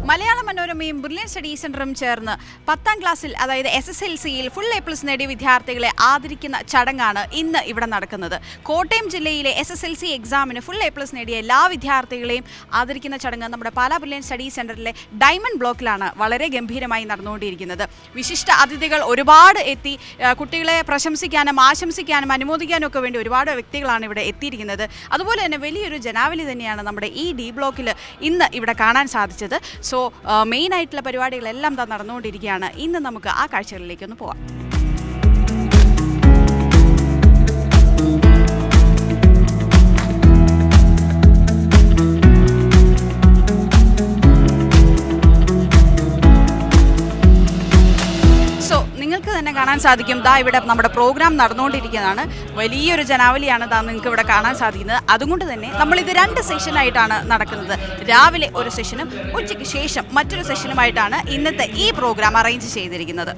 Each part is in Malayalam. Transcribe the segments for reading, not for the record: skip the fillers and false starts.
മലയാള മനോരമയും ബ്രില്യൻ സ്റ്റഡി സെന്ററും ചേർന്ന് 10ാം ക്ലാസ്സിൽ അതായത് SSLCയിൽ ഫുൾ A+ നേടിയ വിദ്യാർത്ഥികളെ ആദരിക്കുന്ന ചടങ്ങാണ് ഇന്ന് ഇവിടെ നടക്കുന്നത്. കോട്ടയം ജില്ലയിലെ SSLC എക്സാമിന് ഫുൾ A+ നേടിയ എല്ലാ വിദ്യാർത്ഥികളെയും ആദരിക്കുന്ന ചടങ്ങ് നമ്മുടെ പാലാ ബ്രില്യൻ സ്റ്റഡി സെന്ററിലെ ഡയമണ്ട് ബ്ലോക്കിലാണ് വളരെ ഗംഭീരമായി നടന്നുകൊണ്ടിരിക്കുന്നത്. വിശിഷ്ട അതിഥികൾ ഒരുപാട് എത്തി കുട്ടികളെ പ്രശംസിക്കാനും ആശംസിക്കാനും അനുമോദിക്കാനും ഒക്കെ വേണ്ടി ഒരുപാട് വ്യക്തികളാണ് ഇവിടെ എത്തിയിരിക്കുന്നത്. അതുപോലെ തന്നെ വലിയൊരു ജനാവലി തന്നെയാണ് നമ്മുടെ ഈ D ബ്ലോക്കിൽ ഇന്ന് ഇവിടെ കാണാൻ സാധിച്ചത്. സോ മെയിൻ ആയിട്ടുള്ള പരിപാടികളെല്ലാം താ നടന്നുകൊണ്ടിരിക്കുകയാണ്. ഇന്ന് നമുക്ക് ആ കാഴ്ചകളിലേക്കൊന്ന് പോവാം. നിങ്ങൾക്ക് തന്നെ കാണാൻ സാധിക്കും, ദാ ഇവിടെ നമ്മുടെ പ്രോഗ്രാം നടന്നുകൊണ്ടിരിക്കുന്നതാണ്. വലിയൊരു ജനാവലിയാണ് ദാ നിങ്ങൾക്ക് ഇവിടെ കാണാൻ സാധിക്കുന്നത്. അതുകൊണ്ട് തന്നെ നമ്മളിത് 2 സെഷനായിട്ടാണ് നടക്കുന്നത്. രാവിലെ ഒരു സെഷനും ഉച്ചയ്ക്ക് ശേഷം മറ്റൊരു സെഷനുമായിട്ടാണ് ഇന്നത്തെ ഈ പ്രോഗ്രാം അറേഞ്ച് ചെയ്തിരിക്കുന്നത്.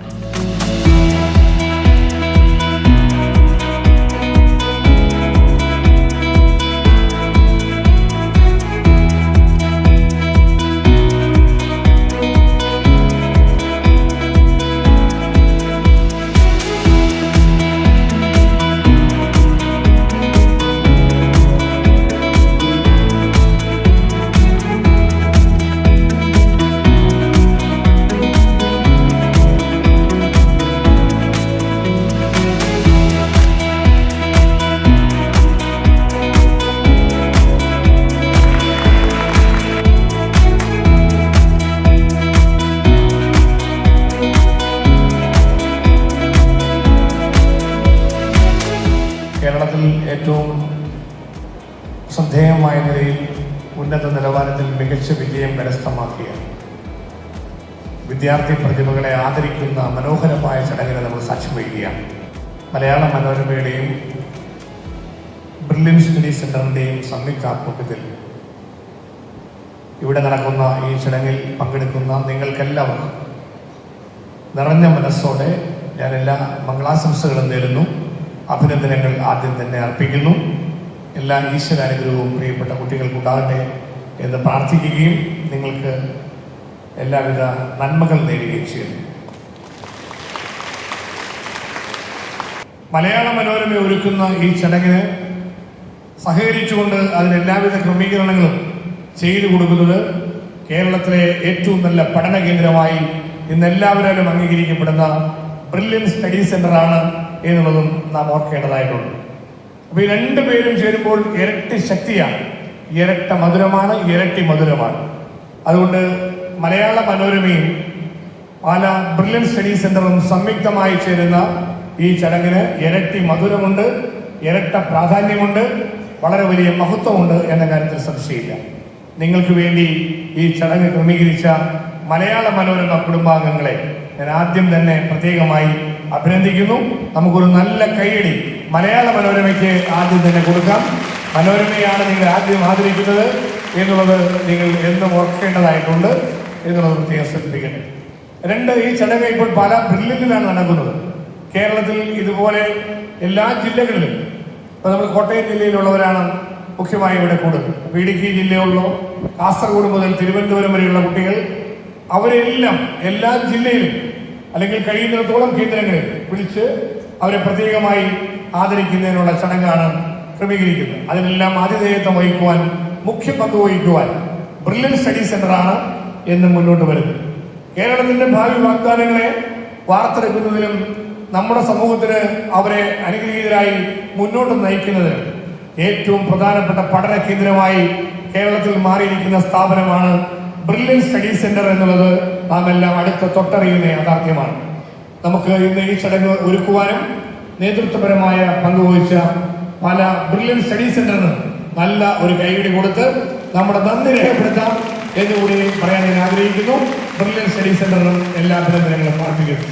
കേരളത്തിൽ ഏറ്റവും ശ്രദ്ധേയമായ നിലയിൽ ഉന്നത നിലവാരത്തിൽ മികച്ച വിജയം കരസ്ഥമാക്കിയ വിദ്യാർത്ഥി പ്രതിഭകളെ ആദരിക്കുന്ന മനോഹരമായ ചടങ്ങിന് നമ്മൾ സാക്ഷ്യം വഹിക്കുകയാണ്. മലയാള മനോരമയുടെയും ബ്രില്യൻ സ്റ്റഡി സെന്ററിൻ്റെയും സംയുക്താഭിമുഖ്യത്തിൽ ഇവിടെ നടക്കുന്ന ഈ ചടങ്ങിൽ പങ്കെടുക്കുന്ന നിങ്ങൾക്കെല്ലാവർക്കും നിറഞ്ഞ മനസ്സോടെ ഞാൻ എല്ലാ മംഗളാശംസകളും നേരുന്നു. അഭിനന്ദനങ്ങൾ ആദ്യം തന്നെ അർപ്പിക്കുന്നു. എല്ലാ ഈശ്വരാനുഗ്രഹവും പ്രിയപ്പെട്ട കുട്ടികൾക്കുണ്ടാകട്ടെ എന്ന് പ്രാർത്ഥിക്കുകയും നിങ്ങൾക്ക് എല്ലാവിധ നന്മകൾ നേടുകയും ചെയ്യുന്നു. മലയാള മനോരമ ഒരുക്കുന്ന ഈ ചടങ്ങിന് സഹകരിച്ചുകൊണ്ട് അതിന് എല്ലാവിധ ക്രമീകരണങ്ങളും ചെയ്തു കൊടുക്കുന്നത് കേരളത്തിലെ ഏറ്റവും നല്ല പഠന കേന്ദ്രമായി ഇന്ന് എല്ലാവരും അംഗീകരിക്കപ്പെടുന്ന ബ്രില്യൻ സ്റ്റഡി സെന്ററാണ് എന്നുള്ളതും നാം ഓർക്കേണ്ടതായിട്ടുണ്ട്. അപ്പോൾ ഈ 2 പേരും ചേരുമ്പോൾ ഇരട്ടി ശക്തിയാണ്, ഇരട്ട മധുരമാണ്, ഇരട്ടി മധുരമാണ്. അതുകൊണ്ട് മലയാള മനോരമയും പാലാ ബ്രില്യൻ സ്റ്റഡി സെന്ററും സംയുക്തമായി ചേരുന്ന ഈ ചടങ്ങിന് ഇരട്ടി മധുരമുണ്ട്, ഇരട്ട പ്രാധാന്യമുണ്ട്, വളരെ വലിയ മഹത്വമുണ്ട് എന്ന കാര്യത്തിൽ സംശയമില്ല. നിങ്ങൾക്ക് വേണ്ടി ഈ ചടങ്ങ് ക്രമീകരിച്ച മലയാള മനോരമ കുടുംബാംഗങ്ങളെ ഞാൻ ആദ്യം തന്നെ പ്രത്യേകമായി അഭിനന്ദിക്കുന്നു. നമുക്കൊരു നല്ല കൈയടി മലയാള മനോരമയ്ക്ക് ആദ്യം തന്നെ കൊടുക്കാം. മനോരമയാണ് നിങ്ങൾ ആദ്യം ആദരിക്കുന്നത് എന്നുള്ളത് നിങ്ങൾ എന്നും ഓർക്കേണ്ടതായിട്ടുണ്ട് എന്നുള്ളത് പ്രത്യേകം ശ്രദ്ധിക്കട്ടെ. 2, ഈ ചടങ്ങ് ഇപ്പോൾ പല ബ്രില്യന്റിലാണ് നടക്കുന്നത്. കേരളത്തിൽ ഇതുപോലെ എല്ലാ ജില്ലകളിലും, ഇപ്പോൾ നമ്മൾ കോട്ടയം ജില്ലയിലുള്ളവരാണ് മുഖ്യമായി ഇവിടെ കൂടുതൽ. ഇടുക്കി ജില്ലയുള്ള കാസർഗോഡ് മുതൽ തിരുവനന്തപുരം വരെയുള്ള കുട്ടികൾ അവരെല്ലാം എല്ലാ ജില്ലയിലും അല്ലെങ്കിൽ കഴിയുന്നിടത്തോളം കേന്ദ്രങ്ങളിൽ വിളിച്ച് അവരെ പ്രത്യേകമായി ആദരിക്കുന്നതിനുള്ള ചടങ്ങാണ് ക്രമീകരിക്കുന്നത്. അതിനെല്ലാം ആതിഥേയത്വം വഹിക്കുവാൻ, മുഖ്യ പങ്ക് വഹിക്കുവാൻ ബ്രില്യൻ സ്റ്റഡി സെന്ററാണ് എന്നും മുന്നോട്ട് വരുന്നത്. കേരളത്തിന്റെ ഭാവി വാഗ്ദാനങ്ങളെ വാർത്തെടുക്കുന്നതിലും നമ്മുടെ സമൂഹത്തിന് അവരെ അനുഗ്രഹീതരായി മുന്നോട്ട് നയിക്കുന്നതിനും ഏറ്റവും പ്രധാനപ്പെട്ട പഠന കേന്ദ്രമായി കേരളത്തിൽ മാറിയിരിക്കുന്ന സ്ഥാപനമാണ് ബ്രില്യൻ സ്റ്റഡി സെന്റർ എന്നുള്ളത് നാം എല്ലാം അടുത്ത് തൊട്ടറിയുന്ന യാഥാർത്ഥ്യമാണ്. നമുക്ക് ഇന്ന് ഈ ചടങ്ങ് ഒരുക്കുവാനും നേതൃത്വപരമായ പങ്കുവഹിച്ച പല ബ്രില്യൻ സ്റ്റഡി സെന്ററിന് നല്ല ഒരു കൈയടി കൊടുത്ത് നമ്മുടെ നന്ദി രേഖപ്പെടുത്താം എന്നുകൂടി പറയാൻ ഞാൻ ആഗ്രഹിക്കുന്നു. ബ്രില്യൻ സ്റ്റഡി സെന്ററിനും എല്ലാ അഭിനന്ദനങ്ങളും അർപ്പിക്കുന്നു.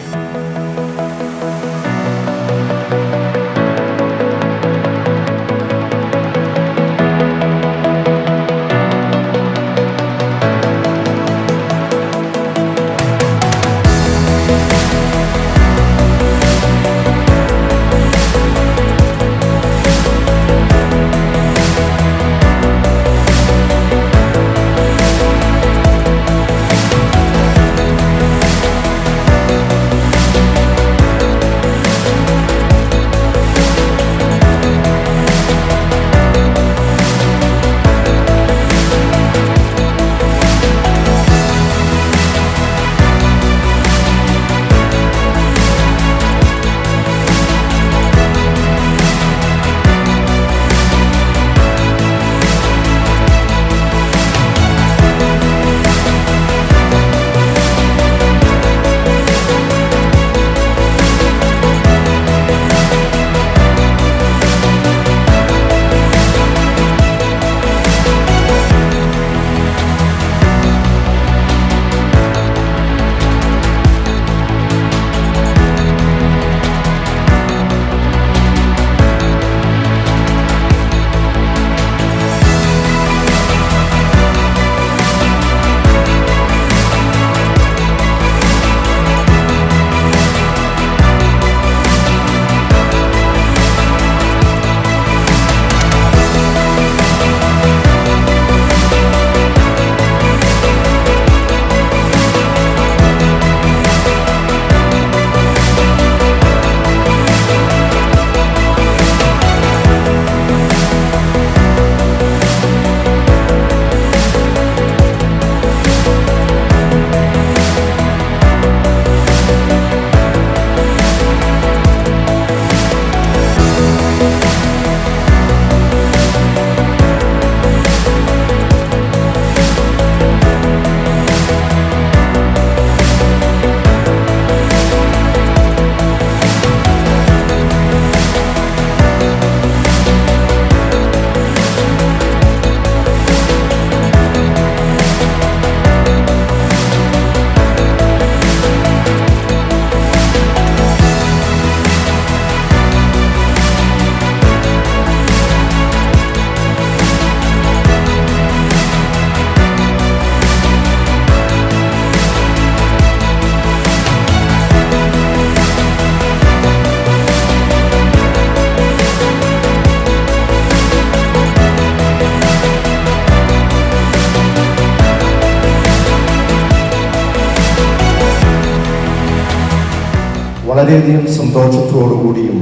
വളരെയധികം സന്തോഷത്തോടു കൂടിയും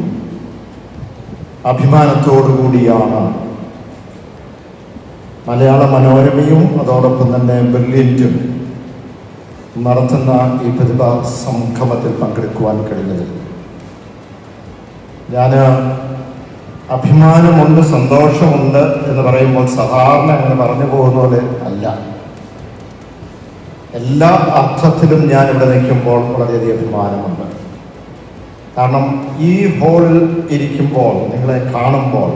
അഭിമാനത്തോടു കൂടിയാണ് മലയാള മനോരമയും അതോടൊപ്പം തന്നെ ബ്രില്യൻറ്റും നടത്തുന്ന ഈ പ്രതിഭാ സംഗമത്തിൽ പങ്കെടുക്കുവാൻ കഴിഞ്ഞത്. ഞാൻ അഭിമാനമുണ്ട്, സന്തോഷമുണ്ട് എന്ന് പറയുമ്പോൾ സാധാരണ അങ്ങനെ പറഞ്ഞു പോകുന്ന പോലെ അല്ല. എല്ലാ അർത്ഥത്തിലും ഞാൻ ഇവിടെ നിൽക്കുമ്പോൾ വളരെയധികം അഭിമാനമുണ്ട്. കാരണം ഈ ഹോളിൽ ഇരിക്കുമ്പോൾ, നിങ്ങളെ കാണുമ്പോൾ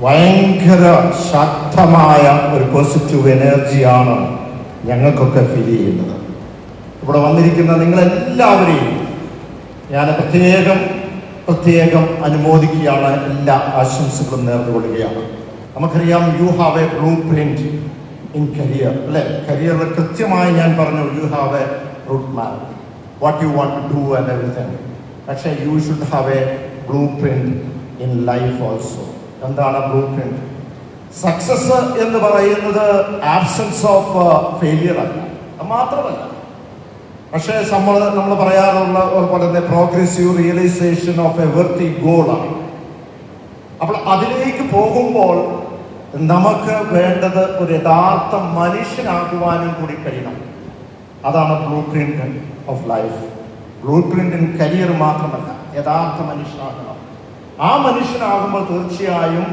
ഭയങ്കര ശക്തമായ ഒരു പോസിറ്റീവ് എനർജിയാണ് ഞങ്ങൾക്കൊക്കെ ഫീൽ ചെയ്യുന്നത്. ഇവിടെ വന്നിരിക്കുന്ന നിങ്ങളെല്ലാവരെയും ഞാൻ പ്രത്യേകം അനുമോദിക്കുകയാണ്. എല്ലാ ആശംസകളും നേർന്നുകൊള്ളുകയാണ്. നമുക്കറിയാം, you have a blueprint in career, അല്ലെ? കരിയറിൽ കൃത്യമായി ഞാൻ പറഞ്ഞു, you have a route map, what you want to do and everything. പക്ഷേ you should have a blueprint in life also. എന്താണ് ബ്ലൂ പ്രിന്റ്? സക്സസ് എന്ന് പറയുന്നത് ആബ്സെൻസ് ഓഫ് ഫെയിലിയർ അല്ല, മാത്രമല്ല. പക്ഷേ നമ്മൾ പറയാറുള്ള പോലെ തന്നെ പ്രോഗ്രസീവ് റിയലൈസേഷൻ ഓഫ് എ വർത്തി ഗോളാണ്. അപ്പോൾ അതിലേക്ക് പോകുമ്പോൾ നമുക്ക് വേണ്ടത് ഒരു യഥാർത്ഥ മനുഷ്യനാകുവാനും കൂടി കഴിയണം. അതാണ് blue print of life. Blue print in career മാത്രമല്ല, യഥാർത്ഥ മനുഷ്യനാകണം. ആ മനുഷ്യനാകുമ്പോൾ തീർച്ചയായും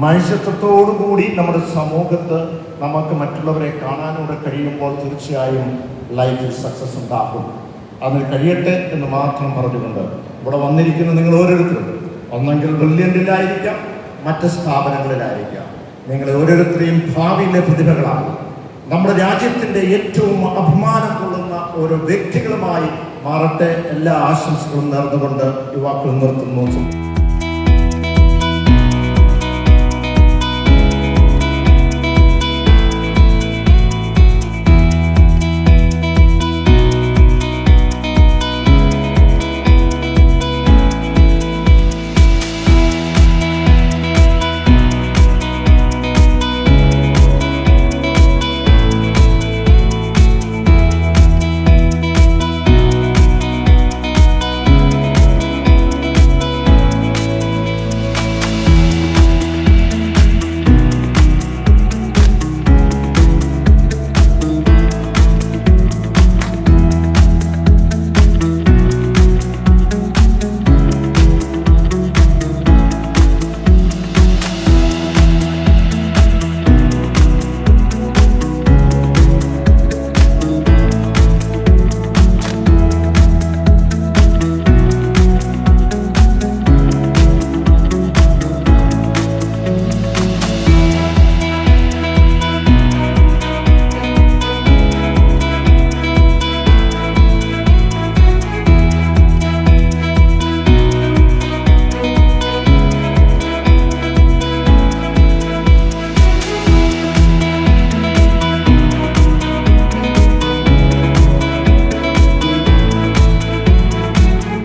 മനുഷ്യത്വത്തോടു കൂടി നമ്മുടെ സമൂഹത്ത് നമുക്ക് മറ്റുള്ളവരെ കാണാനൂടെ കഴിയുമ്പോൾ തീർച്ചയായും ലൈഫിൽ സക്സസ് ഉണ്ടാകും. അതിന് കഴിയട്ടെ എന്ന് മാത്രം പറഞ്ഞുകൊണ്ട് ഇവിടെ വന്നിരിക്കുന്ന നിങ്ങൾ ഓരോരുത്തരും ഒന്നെങ്കിൽ ബ്രില്യൻറ്റിലായിരിക്കാം, മറ്റ് സ്ഥാപനങ്ങളിലായിരിക്കാം. നിങ്ങളെ ഓരോരുത്തരെയും ഭാവിയിലെ പ്രതിഭകളാണ്. നമ്മുടെ രാജ്യത്തിൻ്റെ ഏറ്റവും അഭിമാനം കൊള്ളുന്ന ഓരോ വ്യക്തികളുമായി മാറട്ടെ. എല്ലാ ആശംസകളും നേർന്നുകൊണ്ട് യുവാക്കൾ നിർത്തുന്നു.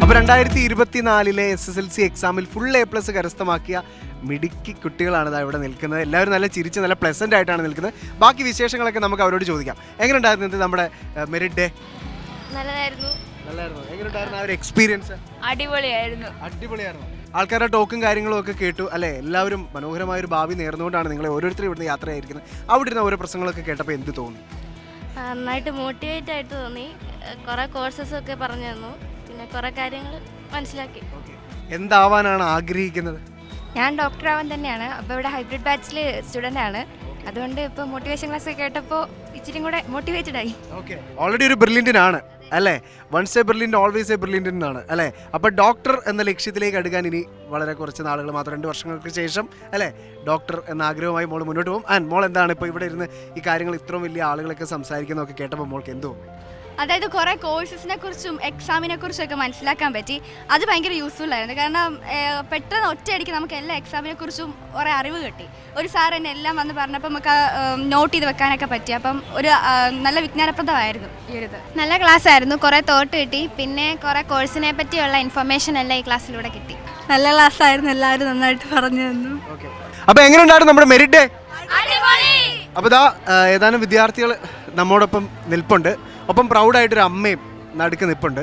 അപ്പോൾ 2024 SSLC എക്സാമിൽ ഫുൾ A+ കരസ്ഥമാക്കിയ മിടുക്കി കുട്ടികളാണ് ഇവിടെ നിൽക്കുന്നത്. എല്ലാവരും നല്ല ചിരിച്ച് നല്ല പ്ലസൻ്റ് ആയിട്ടാണ് നിൽക്കുന്നത്. ബാക്കി വിശേഷങ്ങളൊക്കെ നമുക്ക് അവരോട് ചോദിക്കാം. എങ്ങനെ ഉണ്ടായിരുന്നു നമ്മുടെ മെറിറ്റ് ഡേ? നല്ലതായിരുന്നു. എങ്ങനെയുണ്ടായിരുന്നു ആ ഒരു എക്സ്പീരിയൻസ്? അടിപൊളിയായിരുന്നു. ആൾക്കാരുടെ ടോക്കും കാര്യങ്ങളും ഒക്കെ കേട്ടു അല്ലേ? എല്ലാവരും മനോഹരമായ ഒരു ഭാവി നേർന്നുകൊണ്ടാണ് നിങ്ങളെ ഓരോരുത്തരും ഇവിടുന്ന് യാത്രയായിരിക്കുന്നത്. അവിടെ ഇരുന്ന ഓരോ പ്രശ്നങ്ങളൊക്കെ കേട്ടപ്പോൾ എന്ത് തോന്നി? നന്നായിട്ട് മോട്ടിവേറ്റ് ആയിട്ട് തോന്നി. കുറേ കോഴ്സസ് ഒക്കെ പറഞ്ഞു തന്നു, പിന്നെ കുറേ കാര്യങ്ങൾ മനസ്സിലാക്കി. എന്താവാനാണ് ആഗ്രഹിക്കുന്നത്? ഞാൻ ഡോക്ടറാവാൻ തന്നെയാണ്. അപ്പോൾ ഇവിടെ ഹൈബ്രിഡ് ബാച്ചിൽ സ്റ്റുഡൻ്റ് ആണ്. അതുകൊണ്ട് ഇപ്പോൾ മോട്ടിവേഷൻ ക്ലാസ് ഒക്കെ കേട്ടപ്പോൾ ഇച്ചിരി കൂടെ മോട്ടിവേറ്റഡ് ആയി. ഓക്കെ, ഓൾറെഡി ഒരു ബ്രില്യൻ്റിനാണ് അല്ലേ? Once a brilliant always a brilliant എന്നാണ് അല്ലേ? അപ്പോൾ ഡോക്ടർ എന്ന ലക്ഷ്യത്തിലേക്ക് അടുക്കാൻ ഇനി വളരെ കുറച്ച് നാളുകൾ മാത്രം, 2 വർഷങ്ങൾക്ക് ശേഷം അല്ലേ ഡോക്ടർ എന്ന ആഗ്രഹമായി മോൾ മുന്നോട്ട് പോകും. ആൻഡ് മോൾ എന്താണ് ഇപ്പോൾ ഇവിടെ ഇരുന്ന് ഈ കാര്യങ്ങൾ ഇത്രയും വലിയ ആളുകളൊക്കെ സംസാരിക്കുന്നതൊക്കെ കേട്ടപ്പോൾ മോൾക്ക് എന്തോ? അതായത് കുറേ കോഴ്സസിനെ കുറിച്ചും എക്സാമിനെ കുറിച്ചൊക്കെ മനസ്സിലാക്കാൻ പറ്റി. അത് ഭയങ്കര യൂസ്ഫുൾ ആയിരുന്നു. കാരണം പെട്ടെന്ന് ഒറ്റയടിക്ക് നമുക്ക് എല്ലാ എക്സാമിനെ കുറിച്ചും കുറേ അറിവ് കിട്ടി. ഒരു സാർ എന്നെ എല്ലാം വന്ന് പറഞ്ഞപ്പോൾ നമുക്ക് നോട്ട് ചെയ്ത് വെക്കാനൊക്കെ പറ്റി. അപ്പം ഒരു നല്ല വിജ്ഞാനപ്രദമായിരുന്നു ഈ ഒരു ഇത്. നല്ല ക്ലാസ് ആയിരുന്നു. കുറേ തോട്ട് കിട്ടി. പിന്നെ കുറേ കോഴ്സിനെ പറ്റിയുള്ള ഇൻഫർമേഷൻ എല്ലാം ഈ ക്ലാസ്സിലൂടെ കിട്ടി. നല്ല ക്ലാസ് ആയിരുന്നു. എല്ലാവരും നന്നായിട്ട് പറഞ്ഞു തന്നു. അപ്പോൾ എങ്ങനെ ഉണ്ടായിരുന്നു നമ്മുടെ മെറിറ്റ് ഡേ? അപ്പോൾ ഇതാ ഏതാനും വിദ്യാർത്ഥികൾ നമ്മോടൊപ്പം നിൽപ്പുണ്ട്. ഒപ്പം പ്രൗഡായിട്ടൊരു അമ്മയും നടുക്ക് നിൽപ്പുണ്ട്.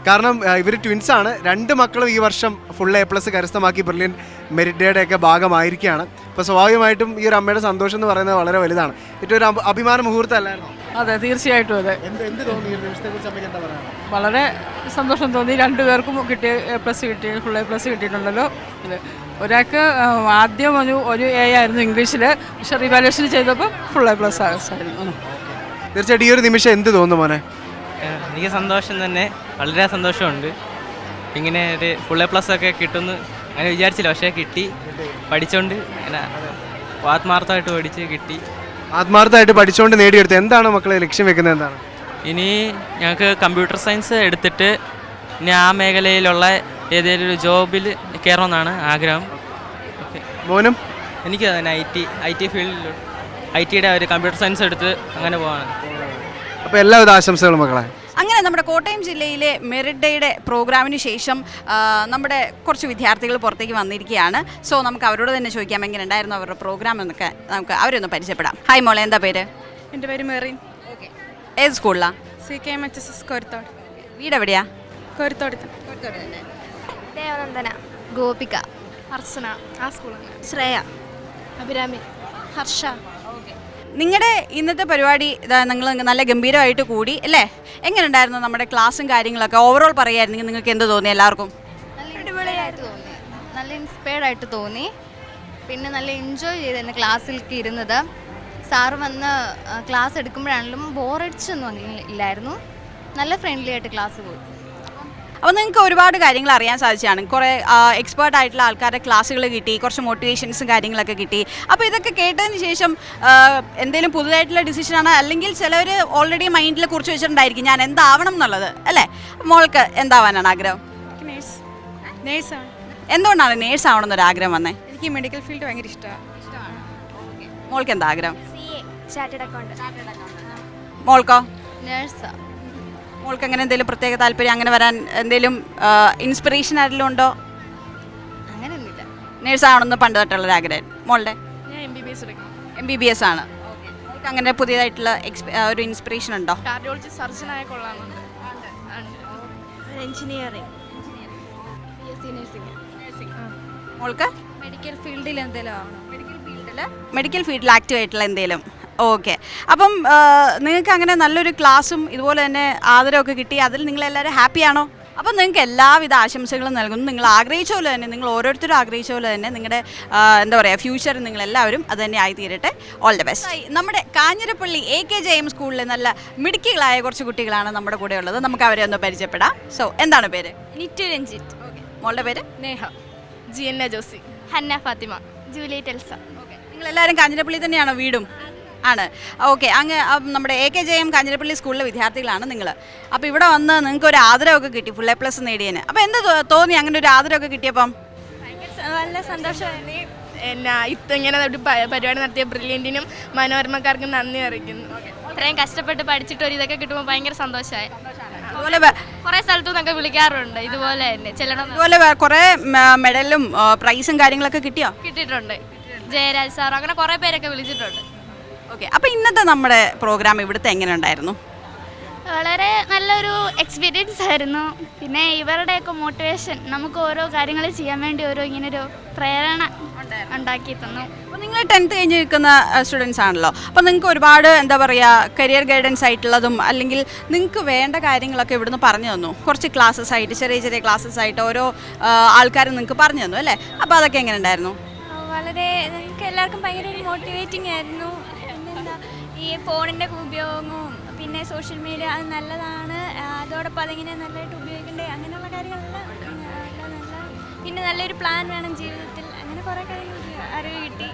കാരണം ഇവർ ട്വിൻസാണ്. 2 മക്കളും ഈ വർഷം ഫുൾ A+ കരസ്ഥമാക്കി ബ്രില്യൻ മെറിറ്റ് ഡേയുടെ ഒക്കെ ഭാഗമായിരിക്കുകയാണ്. അപ്പോൾ സ്വാഭാവികമായിട്ടും ഈ ഒരു അമ്മയുടെ സന്തോഷം എന്ന് പറയുന്നത് വളരെ വലുതാണ്. ഏറ്റവും ഒരു അഭിമാന മുഹൂർത്തം അല്ലായിരുന്നു? അതെ, തീർച്ചയായിട്ടും അതെ. എന്ത് തോന്നി ഈ ഒരു ദിവസത്തെക്കുറിച്ച് അമ്മയ്ക്ക് എന്താ പറയുക? വളരെ സന്തോഷം തോന്നി. 2 പേർക്കും കിട്ടിയ A+ കിട്ടി, ഫുൾ A+ കിട്ടിയിട്ടുണ്ടല്ലോ. ഇത് ഒരാൾക്ക് ആദ്യം ഒരു A ആയിരുന്നു ഇംഗ്ലീഷിൽ, പക്ഷേ റിവാലുവേഷൻ ചെയ്തപ്പോൾ ഫുൾ A+ ആയിരുന്നു. തീർച്ചയായിട്ടും ഈ ഒരു നിമിഷം എന്ത് തോന്നുന്നു മോനെ? എനിക്ക് സന്തോഷം തന്നെ, വളരെ സന്തോഷമുണ്ട്. ഇങ്ങനെ ഒരു ഫുൾ A+ ഒക്കെ കിട്ടുമെന്ന് അങ്ങനെ വിചാരിച്ചില്ല, പക്ഷേ കിട്ടി. പഠിച്ചുകൊണ്ട് അങ്ങനെ ആത്മാർത്ഥമായിട്ട് പഠിച്ച് കിട്ടി. ആത്മാർത്ഥമായിട്ട് പഠിച്ചുകൊണ്ട് നേടിയെടുത്ത് എന്താണ് മക്കളെ ലക്ഷ്യം വെക്കുന്നത്? എന്താണ് ഇനി ഞങ്ങൾക്ക് കമ്പ്യൂട്ടർ സയൻസ് എടുത്തിട്ട് ഇനി ആ മേഖലയിലുള്ള ഏതെങ്കിലും ഒരു ജോബിൽ കയറണമെന്നാണ് ആഗ്രഹം. ഓക്കെ. മോനും? എനിക്ക് തന്നെ ഐ ടി ഫീൽഡിൽ IT ഒരു കമ്പ്യൂട്ടർ സയൻസ് എടുത്ത് അങ്ങനെ പോകാനാണ്. അപ്പോൾ എല്ലാവിധ ആശംസകളും മക്കളെ. അങ്ങനെ നമ്മുടെ കോട്ടയം ജില്ലയിലെ മെറിറ്റ് ഡേയുടെ പ്രോഗ്രാമിന് ശേഷം നമ്മുടെ കുറച്ച് വിദ്യാർത്ഥികൾ പുറത്തേക്ക് വന്നിരിക്കുകയാണ്. സോ നമുക്ക് അവരോട് തന്നെ ചോദിക്കാം എങ്ങനെ ഉണ്ടായിരുന്നു അവരുടെ പ്രോഗ്രാം എന്നൊക്കെ നമുക്ക് അവരെ ഒന്ന് പരിചയപ്പെടാം. ഹായ് മോളെ, എന്താ പേര്? എൻ്റെ പേര് മെറിൻ. ഓക്കെ. ഏത് സ്കൂളിലാണ്? CKMHSS കോരത്തോട്. വീട് എവിടെയാ? കോരത്തോട്. ദേവനന്ദന, ഗോപിക, അർച്ചന, ആ സ്കൂളാണ്. ശ്രേയ, അഭിരാമി, ഹർഷ. നിങ്ങളുടെ ഇന്നത്തെ പരിപാടി നിങ്ങൾ നല്ല ഗംഭീരമായിട്ട് കൂടി അല്ലേ? എങ്ങനെ ഉണ്ടായിരുന്നു നമ്മുടെ ക്ലാസ്സും കാര്യങ്ങളൊക്കെ? ഓവറോൾ പറയായിരുന്നെങ്കിൽ നിങ്ങൾക്ക് എന്ത് തോന്നി എല്ലാവർക്കും? നല്ല അടിപൊളിയായിട്ട് തോന്നി, നല്ല ഇൻസ്പയർഡ് ആയിട്ട് തോന്നി. പിന്നെ നല്ല എൻജോയ് ചെയ്തായിരുന്നു ക്ലാസ്സിലേക്ക് ഇരുന്നത്. സാറ് വന്ന് ക്ലാസ് എടുക്കുമ്പോഴാണെങ്കിലും ബോറടിച്ചൊന്നും ഇല്ലായിരുന്നു. നല്ല ഫ്രണ്ട്ലി ആയിട്ട് ക്ലാസ് പോയി. അപ്പോൾ നിങ്ങൾക്ക് ഒരുപാട് കാര്യങ്ങൾ അറിയാൻ സാധിച്ചതാണ്. കുറേ എക്സ്പേർട്ട് ആയിട്ടുള്ള ആൾക്കാരുടെ ക്ലാസ്സുകൾ കിട്ടി, കുറച്ച് മോട്ടിവേഷൻസും കാര്യങ്ങളൊക്കെ കിട്ടി. അപ്പോൾ ഇതൊക്കെ കേട്ടതിന് ശേഷം എന്തെങ്കിലും പുതുതായിട്ടുള്ള ഡിസിഷനാണ്, അല്ലെങ്കിൽ ചിലവർ ഓൾറെഡി മൈൻഡിൽ കുറിച്ച് വെച്ചിട്ടുണ്ടായിരിക്കും ഞാൻ എന്താവണം എന്നുള്ളത് അല്ലേ? മോൾക്ക് എന്താവാനാണ് ആഗ്രഹം? നേഴ്സാണ്. എന്തുകൊണ്ടാണ് നേഴ്സ് ആവണം എന്നൊരു ആഗ്രഹം വന്നേ? എനിക്ക് മെഡിക്കൽ ഫീൽഡ് ഭയങ്കര ഇഷ്ടമാണ്. മോൾക്ക് എന്താ ആഗ്രഹം? CA, chartered accountant. മോൾക്കോ? നേഴ്സാ. മോൾക്ക് അങ്ങനെ എന്തെങ്കിലും പ്രത്യേക താല്പര്യം, അങ്ങനെ വരാൻ എന്തെങ്കിലും ഇൻസ്പിറേഷൻ ആരെങ്കിലും ഉണ്ടോ? അങ്ങനെയൊന്നുമില്ല. നേഴ്സ് ആവണമെന്ന് പണ്ട് തൊട്ടുള്ളൊരു ആഗ്രഹം. മോളുടെ? ഞാൻ MBBS എടുക്കും. MBBS ആണ്. മോൾക്ക് അങ്ങനെ പുതിയതായിട്ടുള്ള ഒരു ഇൻസ്പിറേഷൻ ഉണ്ടോ? കാർഡിയോളജി സർജനായ കൊള്ളാമെന്നുണ്ട്. എഞ്ചിനീയറിംഗ്. BSc nursing. മോൾക്ക് മെഡിക്കൽ ഫീൽഡിൽ എന്തെങ്കിലും ആവണം. മെഡിക്കൽ ഫീൽഡിൽ ആക്റ്റീവ് ആയിട്ടുള്ള എന്തെങ്കിലും. ഓക്കെ. അപ്പം നിങ്ങൾക്ക് അങ്ങനെ നല്ലൊരു ക്ലാസ്സും ഇതുപോലെ തന്നെ ആദരവൊക്കെ കിട്ടി, അതിൽ നിങ്ങളെല്ലാവരും ഹാപ്പിയാണോ? അപ്പം നിങ്ങൾക്ക് എല്ലാവിധ ആശംസകളും നൽകുന്നു. നിങ്ങൾ ആഗ്രഹിച്ച പോലെ തന്നെ, നിങ്ങൾ ഓരോരുത്തരും ആഗ്രഹിച്ച പോലെ തന്നെ നിങ്ങളുടെ എന്താ പറയുക ഫ്യൂച്ചർ നിങ്ങളെല്ലാവരും അത് തന്നെ ആയിത്തീരട്ടെ. All the best. നമ്മുടെ കാഞ്ഞിരപ്പള്ളി AKJM സ്കൂളിലെ നല്ല മിടുക്കികളായ കുറച്ച് കുട്ടികളാണ് നമ്മുടെ കൂടെ ഉള്ളത്. നമുക്ക് അവരെ ഒന്ന് പരിചയപ്പെടാം. സോ എന്താണ് പേര്? നിറ്റു രഞ്ജിത്ത്. മോളുടെ പേര്? നേഹ. GN ജോസി. ഹന്ന ഫാത്തിമ. ജൂലിയറ്റ് എൽസ. നിങ്ങളെല്ലാവരും കാഞ്ഞിരപ്പള്ളി തന്നെയാണോ വീടും? ആണ്. ഓക്കെ. അങ്ങ് നമ്മുടെ AKJM കാഞ്ഞിരപ്പള്ളി സ്കൂളിലെ വിദ്യാർത്ഥികളാണ് നിങ്ങൾ. അപ്പോൾ ഇവിടെ വന്ന് നിങ്ങൾക്ക് ഒരു ആദരവൊക്കെ കിട്ടി, ഫുൾ A+ നേടിയതിന്. അപ്പോൾ എന്ത് തോന്നി അങ്ങനെ ഒരു ആദരവൊക്കെ കിട്ടിയപ്പം? നല്ല സന്തോഷമായി. ഇങ്ങനെ ഒരു പരിപാടി നടത്തിയ ബ്രില്യൻറ്റിനും മനോരമക്കാർക്കും നന്ദി അറിയിക്കുന്നു. ഇത്രയും കഷ്ടപ്പെട്ട് പഠിച്ചിട്ട് ഒരു ഇതൊക്കെ കിട്ടുമ്പോൾ ഭയങ്കര സന്തോഷമായി. അതുപോലെ കുറേ സ്ഥലത്തു നിന്നൊക്കെ വിളിക്കാറുണ്ട് ഇതുപോലെ തന്നെ ചെല്ലണം. അതുപോലെ കുറേ മെഡലും പ്രൈസും കാര്യങ്ങളൊക്കെ കിട്ടിയോ? കിട്ടിയിട്ടുണ്ട്. ജയരാജ് സാർ അങ്ങനെ കുറേ പേരൊക്കെ വിളിച്ചിട്ടുണ്ട്. ഓക്കെ. അപ്പോൾ ഇന്നത്തെ നമ്മുടെ പ്രോഗ്രാം ഇവിടുത്തെ എങ്ങനെ ഉണ്ടായിരുന്നു? വളരെ നല്ലൊരു എക്സ്പീരിയൻസ് ആയിരുന്നു. പിന്നെ ഇവരുടെയൊക്കെ മോട്ടിവേഷൻ നമുക്ക് ഓരോ കാര്യങ്ങൾ ചെയ്യാൻ വേണ്ടി ഇങ്ങനൊരു പ്രേരണ ഉണ്ടാക്കി തന്നു. അപ്പോൾ നിങ്ങൾ 10th കഴിഞ്ഞ് നിൽക്കുന്ന സ്റ്റുഡൻസ് ആണല്ലോ. അപ്പോൾ നിങ്ങൾക്ക് ഒരുപാട് എന്താ പറയുക കരിയർ ഗൈഡൻസ് ആയിട്ടുള്ളതും അല്ലെങ്കിൽ നിങ്ങൾക്ക് വേണ്ട കാര്യങ്ങളൊക്കെ ഇവിടുന്ന് പറഞ്ഞു തന്നു. കുറച്ച് ക്ലാസ്സസ് ആയിട്ട്, ചെറിയ ചെറിയ ക്ലാസ്സസ് ആയിട്ട് ഓരോ ആൾക്കാരും നിങ്ങൾക്ക് പറഞ്ഞു തന്നു അല്ലേ? അപ്പോൾ അതൊക്കെ എങ്ങനെ ഉണ്ടായിരുന്നു? വളരെ നിങ്ങൾക്ക് എല്ലാവർക്കും ഭയങ്കര ഒരു മോട്ടിവേറ്റിംഗ് ആയിരുന്നു. പിന്നെന്താ ഈ ഫോണിൻ്റെ ഉപയോഗവും പിന്നെ സോഷ്യൽ മീഡിയ അത് നല്ലതാണ്, അതോടൊപ്പം അതെങ്ങനെ നല്ലതായിട്ട് ഉപയോഗിക്കണ്ടേ അങ്ങനെയുള്ള കാര്യങ്ങളെല്ലാം നല്ല. പിന്നെ നല്ലൊരു പ്ലാൻ വേണം ജീവിതത്തിൽ, അങ്ങനെ കുറേ കാര്യങ്ങൾ അറിവ് കിട്ടി.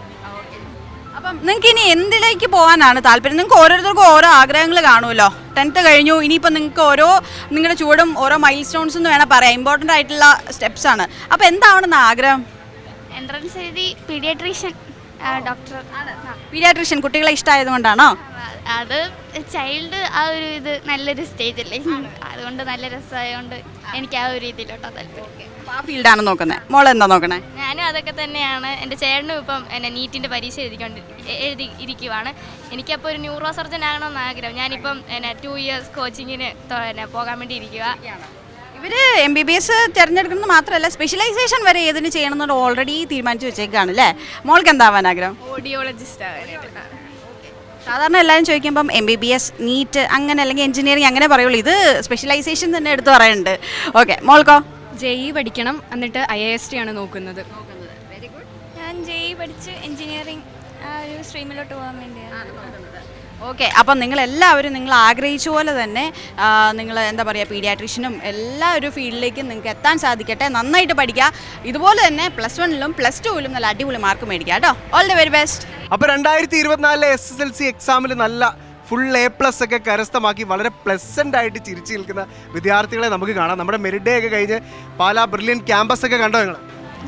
അപ്പം നിങ്ങൾക്ക് ഇനി എന്തിലേക്ക് പോകാനാണ് താല്പര്യം? നിങ്ങൾക്ക് ഓരോരുത്തർക്കും ഓരോ ആഗ്രഹങ്ങൾ കാണുമല്ലോ. 10th കഴിഞ്ഞു, ഇനിയിപ്പോൾ നിങ്ങൾക്ക് നിങ്ങളുടെ ചുവടും ഓരോ മൈൽ സ്റ്റോൺസ് എന്ന് വേണം പറയാം, ഇമ്പോർട്ടൻ്റ് ആയിട്ടുള്ള സ്റ്റെപ്സ് ആണ്. അപ്പോൾ എന്താവണമെന്ന് ആഗ്രഹം? എൻട്രൻസ് എഴുതി പീഡിയാട്രീഷ്യൻ ഡോക്ടർ. പീഡിയാട്രീഷ്യൻ കുട്ടികളെ ഇഷ്ടമായതുകൊണ്ടാണോ? അത് ചൈൽഡ് ആ ഒരു ഇത് നല്ലൊരു സ്റ്റേജല്ലേ, അതുകൊണ്ട് നല്ല രസമായതുകൊണ്ട് എനിക്ക് ആ ഒരു രീതിയിലോട്ടാ താല്പര്യം. ആ ഫീൽഡാണ് നോക്കുന്നത്. മോൾ എന്താ നോക്കണേ? ഞാനും അതൊക്കെ തന്നെയാണ്. എൻ്റെ ചേട്ടനും ഇപ്പം എന്നെ നീറ്റിൻ്റെ പരീക്ഷ എഴുതി ഇരിക്കുവാണ്. എനിക്കപ്പോൾ ഒരു ന്യൂറോ സർജൻ ആകണമെന്ന് ആഗ്രഹം. ഞാനിപ്പം 2 years കോച്ചിങ്ങിന് പോകാൻ വേണ്ടി ഇരിക്കുക. ഇവര് MBBS തിരഞ്ഞെടുക്കുന്നത് മാത്രമല്ല സ്പെഷ്യലൈസേഷൻ വരെ ഏതിന് ചെയ്യണമെന്ന് ഓൾറെഡി തീരുമാനിച്ചു വെച്ചേക്കാണ് അല്ലേ? മോൾക്ക് എന്താവാൻ ആഗ്രഹം? ഓഡിയോളജിസ്റ്റ് ആകാനായിട്ട്. സാധാരണ എല്ലാവരും ചോദിക്കുമ്പം MBBS നീറ്റ് അങ്ങനെ അല്ലെങ്കിൽ എഞ്ചിനീയറിംഗ് അങ്ങനെ പറയുള്ളൂ. ഇത് സ്പെഷ്യലൈസേഷൻ തന്നെ എടുത്ത് പറയുന്നുണ്ട്. ഓക്കെ, മോൾക്കോ? JE പഠിക്കണം, എന്നിട്ട് IIST ആണ് നോക്കുന്നത്. ഞാൻ JE പഠിച്ച് എഞ്ചിനീയറിംഗ് ആ ഒരു സ്ട്രീമിലോട്ട് പോകാൻ വേണ്ടിയാണ്. ഓക്കെ, അപ്പം നിങ്ങളെല്ലാവരും നിങ്ങൾ ആഗ്രഹിച്ച പോലെ തന്നെ നിങ്ങൾ എന്താ പറയുക പീഡിയാട്രീഷ്യനും എല്ലാ ഒരു ഫീൽഡിലേക്കും നിങ്ങൾക്ക് എത്താൻ സാധിക്കട്ടെ. നന്നായിട്ട് പഠിക്കുക. ഇതുപോലെ തന്നെ +1-ലും +2-ലും നല്ല അടിപൊളി മാർക്ക് മേടിക്കുക കേട്ടോ. All the very best. അപ്പോൾ 2024 SSLC എക്സാമിൽ നല്ല ഫുൾ A+ ഒക്കെ കരസ്ഥമാക്കി വളരെ പ്ലസൻ്റ് ആയിട്ട് ചിരിച്ചു നിൽക്കുന്ന വിദ്യാർത്ഥികളെ നമുക്ക് കാണാം. നമ്മുടെ മെറിറ്റ് ഡേ ഒക്കെ കഴിഞ്ഞ് പാലാ ബ്രില്യൻ ക്യാമ്പസ് ഒക്കെ കണ്ടോ നിങ്ങൾ?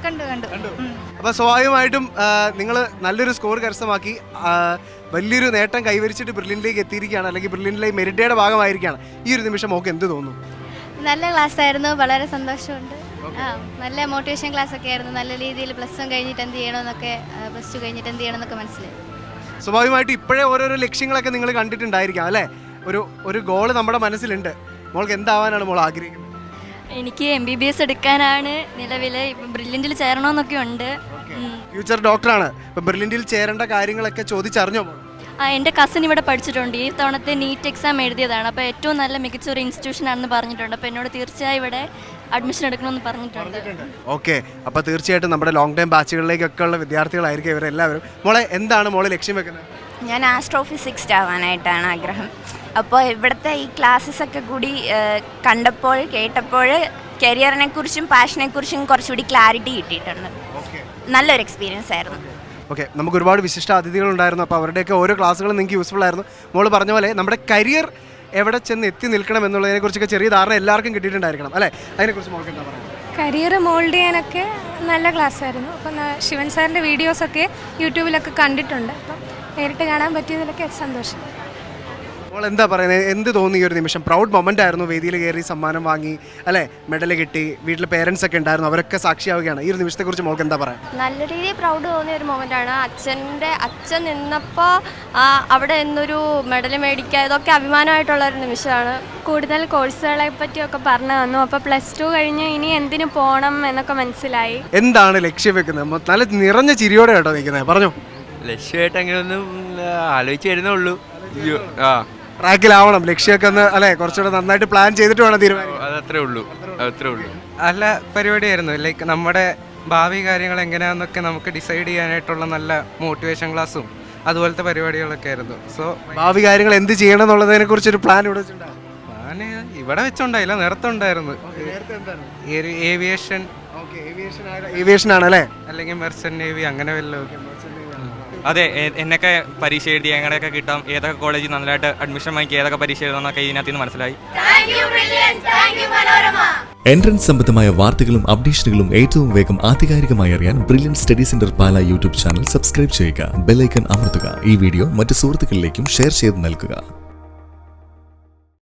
കണ്ടു. അപ്പോൾ സ്വാഭാവികമായിട്ടും നിങ്ങൾ നല്ലൊരു സ്കോർ കരസ്ഥമാക്കി വലിയൊരു നേട്ടം കൈവരിച്ചിട്ട് ബ്രില്യനിലേക്ക് എത്തിയിരിക്കുകയാണ്, അല്ലെങ്കിൽ ബ്രില്യനിലേക്ക് മെറിറ്റ് ഡേയുടെ ഭാഗമായിരിക്കുകയാണ്. ഈ ഒരു നിമിഷം നമുക്ക് എന്ത് തോന്നുന്നു? നല്ല ക്ലാസ് ആയിരുന്നു, വളരെ സന്തോഷമുണ്ട്. നല്ല മോട്ടിവേഷൻ ക്ലാസ് ഒക്കെ ആയിരുന്നു. നല്ല രീതിയിൽ +1 കഴിഞ്ഞിട്ട് എന്ത് ചെയ്യണമെന്നൊക്കെ, +2 കഴിഞ്ഞിട്ട് എന്ത് ചെയ്യണമെന്നൊക്കെ മനസ്സിലായി. സ്വാഭാവികമായിട്ടും ഇപ്പോഴേ ഓരോരോ ലക്ഷ്യങ്ങളൊക്കെ നിങ്ങൾ കണ്ടിട്ടുണ്ടായിരിക്കാം അല്ലേ? ഒരു ഗോള് നമ്മുടെ മനസ്സിലുണ്ട്. മോൾക്ക് എന്താവാനാണ് മോൾ ആഗ്രഹിക്കുന്നത്? എനിക്ക് MBBS എടുക്കാനാണ് നിലവിൽ. ഇപ്പം ബ്രില്യൻറ്റിൽ ചേരണമെന്നൊക്കെ ഉണ്ട്. ഫ്യൂച്ചർ ഡോക്ടറാണ്. ഇപ്പം ബ്രില്യൻറ്റിൽ ചേരേണ്ട കാര്യങ്ങളൊക്കെ ചോദിച്ചറിഞ്ഞോ? എൻ്റെ കസിൻ ഇവിടെ പഠിച്ചിട്ടുണ്ട്. ഈ തവണത്തെ നീറ്റ് എക്സാം എഴുതിയതാണ്. അപ്പോൾ ഏറ്റവും നല്ല മികച്ച ഒരു ഇൻസ്റ്റിറ്റ്യൂഷൻ ആണെന്ന് പറഞ്ഞിട്ടുണ്ട്. അപ്പോൾ എന്നോട് തീർച്ചയായും ഇവിടെ അഡ്മിഷൻ എടുക്കണമെന്ന് പറഞ്ഞിട്ടുണ്ട്. ഓക്കെ, അപ്പോൾ തീർച്ചയായിട്ടും നമ്മുടെ ലോങ് ടൈം ബാച്ചുകളിലേക്കൊക്കെ ഉള്ള വിദ്യാർത്ഥികളായിരിക്കും ഇവരെല്ലാവരും. മോളെ എന്താണ് മോളെ ലക്ഷ്യം വെക്കുന്നത്? ഞാൻ ആസ്ട്രോഫിസിക്സ്റ്റ് ആവാനായിട്ടാണ് ആഗ്രഹം. അപ്പോൾ ഇവിടുത്തെ ഈ ക്ലാസ്സസ് ഒക്കെ കൂടി കണ്ടപ്പോൾ കേട്ടപ്പോൾ കരിയറിനെ കുറിച്ചും പാഷനെ കുറിച്ചും കുറച്ചുകൂടി ക്ലാരിറ്റി കിട്ടിയിട്ടുണ്ട്. നല്ലൊരു എക്സ്പീരിയൻസ് ആയിരുന്നു. ഓക്കെ, നമുക്ക് ഒരുപാട് വിശിഷ്ട അതിഥികളുണ്ടായിരുന്നു. അപ്പോൾ അവരുടെയൊക്കെ ഓരോ ക്ലാസ്സുകളും നിങ്ങൾക്ക് യൂസ്ഫുൾ ആയിരുന്നു. മോള് പറഞ്ഞ പോലെ നമ്മുടെ കരിയർ എവിടെ ചെന്ന് എത്തി നിൽക്കണം എന്നുള്ളതിനെക്കുറിച്ചൊക്കെ ചെറിയ ധാരണ എല്ലാവർക്കും കിട്ടിയിട്ടുണ്ടായിരിക്കണം അല്ലേ? അതിനെക്കുറിച്ച് മോൾക്ക് എന്താ പറയുക? കരിയർ മോൾഡ് ചെയ്യാനൊക്കെ നല്ല ക്ലാസ് ആയിരുന്നു. അപ്പം ശിവൻ സാറിൻ്റെ വീഡിയോസൊക്കെ യൂട്യൂബിലൊക്കെ കണ്ടിട്ടുണ്ട്. അപ്പം നേരിട്ട് കാണാൻ പറ്റിയതിലൊക്കെ സന്തോഷം. മോൾ എന്താ പറയുന്നത്? എന്ത് തോന്നി ഈ ഒരു നിമിഷം? പ്രൗഡ് മൊമെൻ്റ് ആയിരുന്നു. വേദിയിൽ കയറി സമ്മാനം വാങ്ങി അല്ലേ, മെഡൽ കിട്ടി, വീട്ടിൽ പേരൻസ് ഒക്കെ ഉണ്ടായിരുന്നു, അവരൊക്കെ സാക്ഷിയാവുകയാണ്. ഈ ഒരു നിമിഷത്തെക്കുറിച്ച് മോൾക്ക് എന്താ പറയാം? നല്ല രീതിയിൽ പ്രൗഡ് തോന്നിയ ഒരു മൊമെൻ്റാണ്. അച്ഛൻ നിന്നപ്പോൾ അവിടെ നിന്നൊരു മെഡൽ മേടിക്കുക, ഇതൊക്കെ അഭിമാനമായിട്ടുള്ളൊരു നിമിഷമാണ്. കൂടുതൽ കോഴ്സുകളെ പറ്റിയൊക്കെ പറഞ്ഞു തന്നു. അപ്പോൾ +2 കഴിഞ്ഞ് ഇനി എന്തിനു പോകണം എന്നൊക്കെ മനസ്സിലായി. എന്താണ് ലക്ഷ്യം വെക്കുന്നത്? നല്ല നിറഞ്ഞ ചിരിയോടെ കേട്ടോ നിൽക്കുന്നത്. പറഞ്ഞോ. ലക്ഷ്യമായിട്ട് അങ്ങനെയൊന്നും ആലോചിച്ച് വരുന്നേ ഉള്ളൂ. ട്രാക്കിലാവണം ലക്ഷ്യമൊക്കെ ഒന്ന് അല്ലേ, കുറച്ചുകൂടെ നന്നായിട്ട് പ്ലാൻ ചെയ്തിട്ട് വേണം തീരുമാനിക്കാൻ. അതത്രേ ഉള്ളൂ. നല്ല പരിപാടിയായിരുന്നു. ലൈക്ക് നമ്മുടെ ഭാവി കാര്യങ്ങൾ എങ്ങനെയാണെന്നൊക്കെ നമുക്ക് ഡിസൈഡ് ചെയ്യാനായിട്ടുള്ള നല്ല മോട്ടിവേഷൻ ക്ലാസ്സും അതുപോലത്തെ പരിപാടികളൊക്കെ ആയിരുന്നു. സോ ഭാവി കാര്യങ്ങൾ എന്ത് ചെയ്യണം എന്നുള്ളതിനെ കുറിച്ചൊരു പ്ലാൻ ഇവിടെ വെച്ചിട്ടുണ്ടാവും. പ്ലാന് ഇവിടെ വെച്ചുണ്ടായില്ല, നേരത്തെ ഉണ്ടായിരുന്നു. ഏവിയേഷൻ ആണല്ലേ, അല്ലെങ്കിൽ മെർച്ചന്റ് നേവി അങ്ങനെ വല്ലതും. അതെ, എന്നൊക്കെ പരീക്ഷ എഴുതി എങ്ങനെയൊക്കെ കിട്ടാം, ഏതൊക്കെ കോളേജിൽ നല്ലതായിട്ട് അഡ്മിഷൻ വാങ്ങിക്കുക, ഏതൊക്കെ പരീക്ഷ എഴുതാന്നൊക്കെ ഇതിനകത്ത് നിന്ന് മനസ്സിലായി. എൻട്രൻസ് സംബന്ധമായ വാർത്തകളും അപ്ഡേഷനുകളും ഏറ്റവും വേഗം ആധികാരികമായി അറിയാൻ ബ്രില്യൻ സ്റ്റഡി സെന്റർ പാല യൂട്യൂബ് ചാനൽ സബ്സ്ക്രൈബ് ചെയ്യുക. ബെൽ ഐക്കൺ അമർത്തുക. ഈ വീഡിയോ മറ്റു സുഹൃത്തുക്കളിലേക്കും ഷെയർ ചെയ്ത് നൽകുക.